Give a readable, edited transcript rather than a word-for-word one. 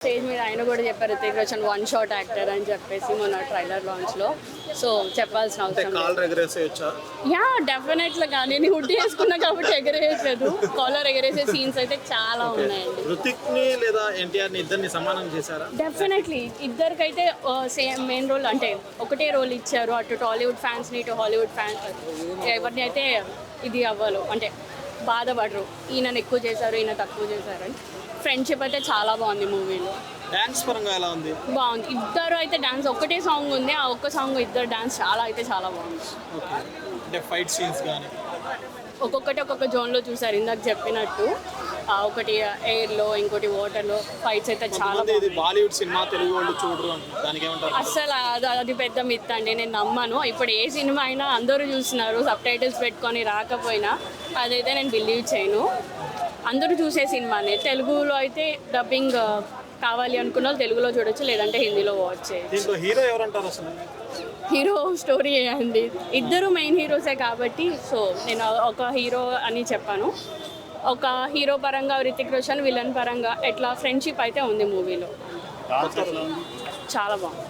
Stage మీద ఆయన కూడా చెప్పారు Hrithik Roshan one shot actor అని చెప్పేసి మొన్న ట్రైలర్ లాంచ్ లో. సో చెప్పాల్సిన అవసరం యా డెఫినెట్లీగా నేను హుడ్డీ వేసుకున్నా కాబట్టి ఎగరేయట్లేదు. కాలర్ ఎగరేసే సీన్స్ అయితే చాలా ఉన్నాయండి. రుతిక్ ని లేదా ఎన్టీఆర్ ని ఇద్దరిని సమానం చేశారా? డెఫినెట్లీ ఇద్దరికైతే సేమ్ మెయిన్ రోల్ అంటే ఒకటే రోల్ ఇచ్చారు. అటు టాలీవుడ్ ఫ్యాన్స్ ని ఇటు హాలీవుడ్ ఫ్యాన్స్ ఎవరిని అయితే ఇది అవ్వాలో అంటే బాధపడరు ఈయనను ఎక్కువ చేశారు ఈయన తక్కువ చేశారు అని. ఫ్రెండ్షిప్ అయితే చాలా బాగుంది మూవీలో. డాన్స్ పరంగా ఎలా ఉంది? బాగుంది. ఇద్దరు అయితే డాన్స్ ఒకటే సాంగ్ ఉంది, ఆ ఒక్క సాంగ్ ఇద్దరు డాన్స్ చాలా బాగుంది. అంటే ఫైట్ సీన్స్ కానీ ఒక్కొక్కటి ఒక్కొక్క జోన్లో చూసారు ఇందాక చెప్పినట్టు. ఒకటి ఎయిర్లో ఇంకోటి వాటర్లో ఫైట్స్ అయితే చాలా ఇది బాలీవుడ్ సినిమా తెలుగు వాళ్ళు చూడరు దానికి ఏమంటారు? అసలు అది పెద్ద మిత్ అండి, నేను నమ్మను. ఇప్పుడు ఏ సినిమా అయినా అందరూ చూస్తున్నారు సబ్ టైటిల్స్ పెట్టుకొని రాకపోయినా, అదైతే నేను బిలీవ్ చేయను. అందరూ చూసే సినిమానే. తెలుగులో అయితే డబ్బింగ్ కావాలి అనుకున్న వాళ్ళు తెలుగులో చూడొచ్చు, లేదంటే హిందీలో వాచ్ చేయొచ్చు. హీరో ఎవరంటారు అసలు? హీరో స్టోరీ అండి, ఇద్దరు మెయిన్ హీరోసే కాబట్టి సో నేను ఒక హీరో అని చెప్పాను. ఒక హీరో పరంగా రితిక్ రోషన్, విలన్ పరంగా ఎట్లా ఫ్రెండ్షిప్ అయితే ఉంది మూవీలో. చాలా బాగుంది.